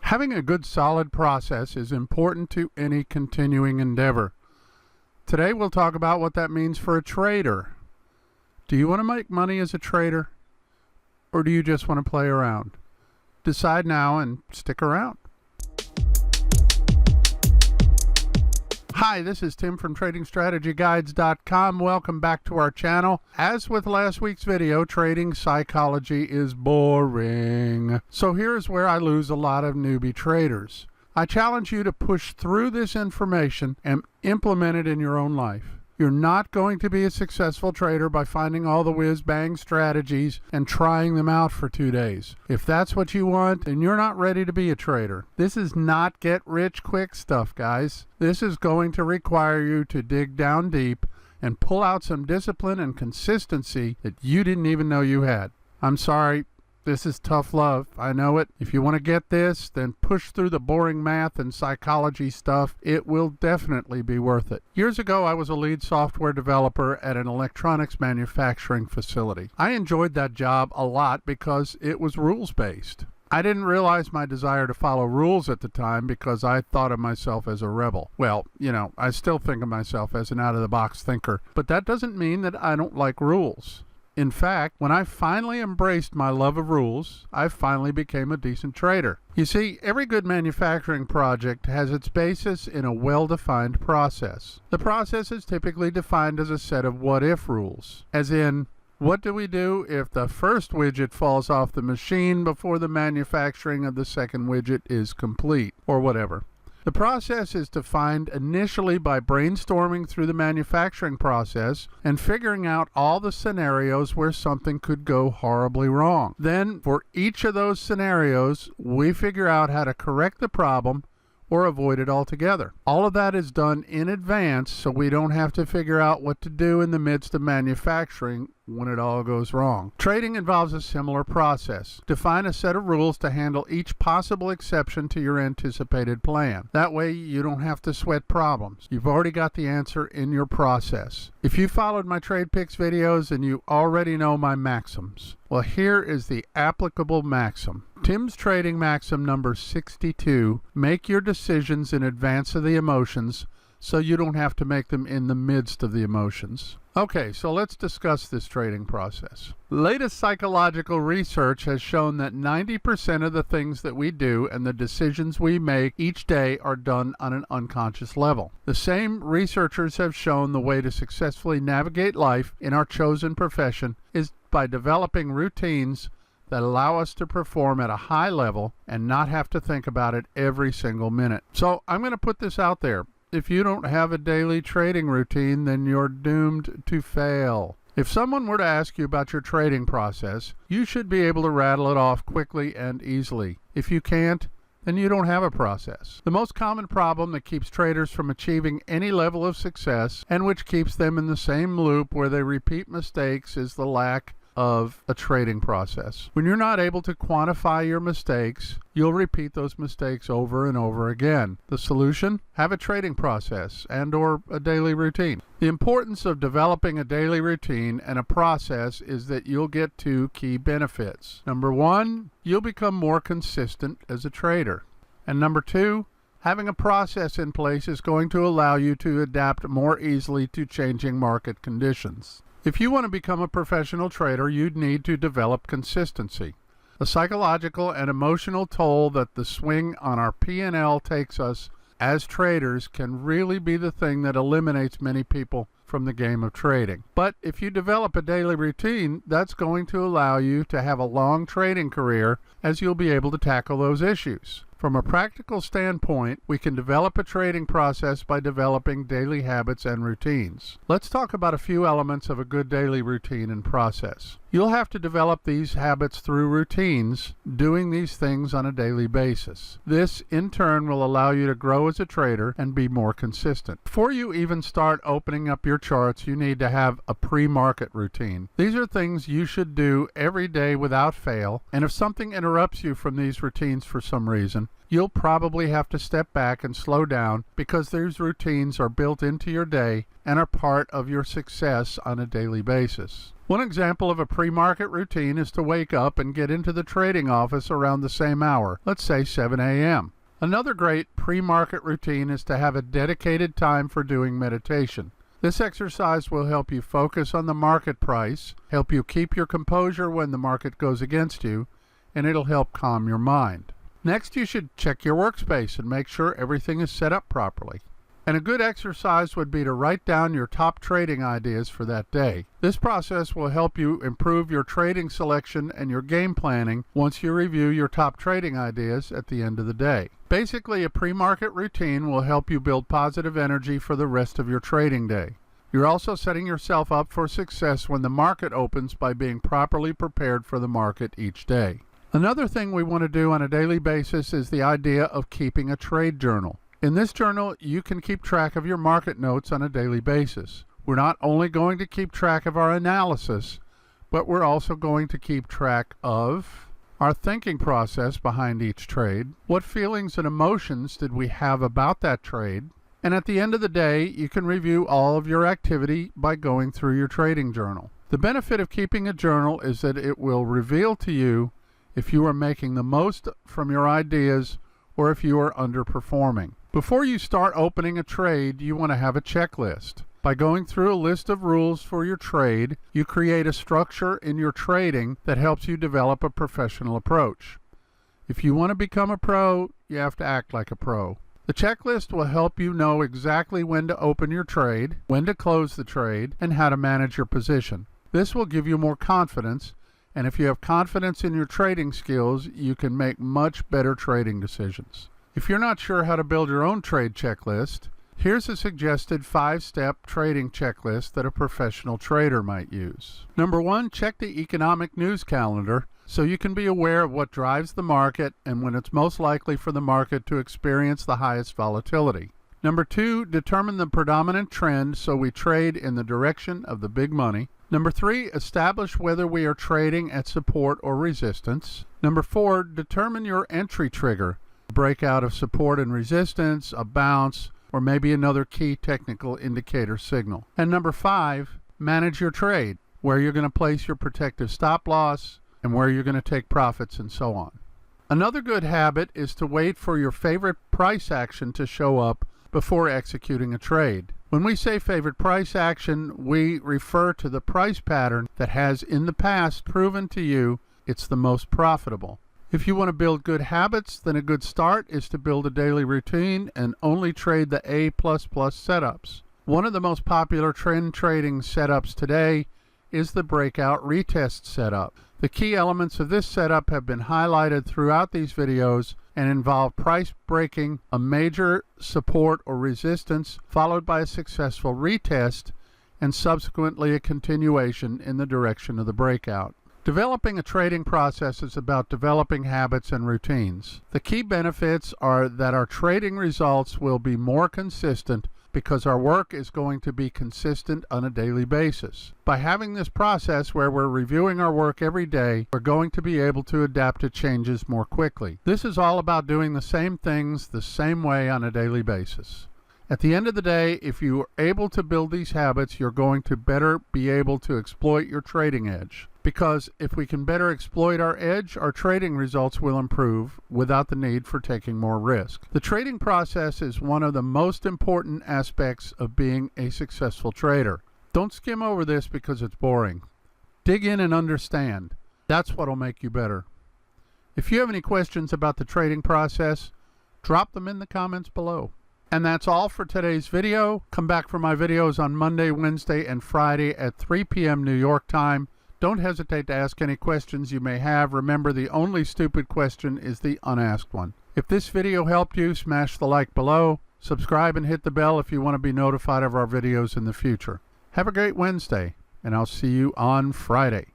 Having a good solid process is important to any continuing endeavor. Today we'll talk about what that means for a trader. Do you want to make money as a trader, or do you just want to play around? Decide now and stick around. Hi, this is Tim from TradingStrategyGuides.com. Welcome back to our channel. As with last week's video, trading psychology is boring. So here's where I lose a lot of newbie traders. I challenge you to push through this information and implement it in your own life. You're not going to be a successful trader by finding all the whiz-bang strategies and trying them out for 2 days. If that's what you want, then you're not ready to be a trader. This is not get-rich-quick stuff, guys. This is going to require you to dig down deep and pull out some discipline and consistency that you didn't even know you had. I'm sorry. This is tough love. I know it. If you want to get this, then push through the boring math and psychology stuff. It will definitely be worth it. Years ago, I was a lead software developer at an electronics manufacturing facility. I enjoyed that job a lot because it was rules-based. I didn't realize my desire to follow rules at the time because I thought of myself as a rebel. Well, I still think of myself as an out-of-the-box thinker, but that doesn't mean that I don't like rules. In fact, when I finally embraced my love of rules, I finally became a decent trader. You see, every good manufacturing project has its basis in a well-defined process. The process is typically defined as a set of what-if rules, as in, what do we do if the first widget falls off the machine before the manufacturing of the second widget is complete, or whatever. The process is defined initially by brainstorming through the manufacturing process and figuring out all the scenarios where something could go horribly wrong. Then, for each of those scenarios, we figure out how to correct the problem or avoid it altogether. All of that is done in advance so we don't have to figure out what to do in the midst of manufacturing when it all goes wrong. Trading involves a similar process. Define a set of rules to handle each possible exception to your anticipated plan. That way you don't have to sweat problems. You've already got the answer in your process. If you followed my Trade Picks videos, then you already know my maxims. Well, here is the applicable maxim. Tim's trading maxim number 62, make your decisions in advance of the emotions so you don't have to make them in the midst of the emotions. Okay, so let's discuss this trading process. Latest psychological research has shown that 90% of the things that we do and the decisions we make each day are done on an unconscious level. The same researchers have shown the way to successfully navigate life in our chosen profession is by developing routines that allow us to perform at a high level and not have to think about it every single minute. So I'm going to put this out there. If you don't have a daily trading routine, then you're doomed to fail. If someone were to ask you about your trading process, you should be able to rattle it off quickly and easily. If you can't, then you don't have a process. The most common problem that keeps traders from achieving any level of success and which keeps them in the same loop where they repeat mistakes is the lack of a trading process. When you're not able to quantify your mistakes, you'll repeat those mistakes over and over again. The solution? Have a trading process and/or a daily routine. The importance of developing a daily routine and a process is that you'll get two key benefits. Number one, you'll become more consistent as a trader. And number two, having a process in place is going to allow you to adapt more easily to changing market conditions. If you want to become a professional trader, you'd need to develop consistency. The psychological and emotional toll that the swing on our P&L takes us as traders can really be the thing that eliminates many people from the game of trading. But if you develop a daily routine, that's going to allow you to have a long trading career as you'll be able to tackle those issues. From a practical standpoint, we can develop a trading process by developing daily habits and routines. Let's talk about a few elements of a good daily routine and process. You'll have to develop these habits through routines, doing these things on a daily basis. This, in turn, will allow you to grow as a trader and be more consistent. Before you even start opening up your charts, you need to have a pre-market routine. These are things you should do every day without fail, and if something interrupts you from these routines for some reason, you'll probably have to step back and slow down because these routines are built into your day and are part of your success on a daily basis. One example of a pre-market routine is to wake up and get into the trading office around the same hour, let's say 7 a.m. Another great pre-market routine is to have a dedicated time for doing meditation. This exercise will help you focus on the market price, help you keep your composure when the market goes against you, and it'll help calm your mind. Next, you should check your workspace and make sure everything is set up properly. And a good exercise would be to write down your top trading ideas for that day. This process will help you improve your trading selection and your game planning once you review your top trading ideas at the end of the day. Basically, a pre-market routine will help you build positive energy for the rest of your trading day. You're also setting yourself up for success when the market opens by being properly prepared for the market each day. Another thing we want to do on a daily basis is the idea of keeping a trade journal. In this journal, you can keep track of your market notes on a daily basis. We're not only going to keep track of our analysis, but we're also going to keep track of our thinking process behind each trade, what feelings and emotions did we have about that trade, and at the end of the day, you can review all of your activity by going through your trading journal. The benefit of keeping a journal is that it will reveal to you if you are making the most from your ideas or if you are underperforming. Before you start opening a trade, you want to have a checklist. By going through a list of rules for your trade, you create a structure in your trading that helps you develop a professional approach. If you want to become a pro, you have to act like a pro. The checklist will help you know exactly when to open your trade, when to close the trade, and how to manage your position. This will give you more confidence, and if you have confidence in your trading skills, you can make much better trading decisions. If you're not sure how to build your own trade checklist, here's a suggested 5-step trading checklist that a professional trader might use. Number 1, check the economic news calendar so you can be aware of what drives the market and when it's most likely for the market to experience the highest volatility. Number 2, determine the predominant trend so we trade in the direction of the big money. Number 3, establish whether we are trading at support or resistance. Number 4, determine your entry trigger. Breakout of support and resistance, a bounce, or maybe another key technical indicator signal. And number 5, manage your trade, where you're going to place your protective stop loss and where you're going to take profits and so on. Another good habit is to wait for your favorite price action to show up before executing a trade. When we say favorite price action, we refer to the price pattern that has in the past proven to you it's the most profitable. If you want to build good habits, then a good start is to build a daily routine and only trade the A++ setups. One of the most popular trend trading setups today is the breakout retest setup. The key elements of this setup have been highlighted throughout these videos and involve price breaking a major support or resistance followed by a successful retest and subsequently a continuation in the direction of the breakout. Developing a trading process is about developing habits and routines. The key benefits are that our trading results will be more consistent because our work is going to be consistent on a daily basis. By having this process where we're reviewing our work every day, we're going to be able to adapt to changes more quickly. This is all about doing the same things the same way on a daily basis. At the end of the day, if you are able to build these habits, you're going to better be able to exploit your trading edge. Because if we can better exploit our edge, our trading results will improve without the need for taking more risk. The trading process is one of the most important aspects of being a successful trader. Don't skim over this because it's boring. Dig in and understand. That's what will make you better. If you have any questions about the trading process, drop them in the comments below. And that's all for today's video. Come back for my videos on Monday, Wednesday, and Friday at 3 p.m. New York time. Don't hesitate to ask any questions you may have. Remember, the only stupid question is the unasked one. If this video helped you, smash the like below. Subscribe and hit the bell if you want to be notified of our videos in the future. Have a great Wednesday, and I'll see you on Friday.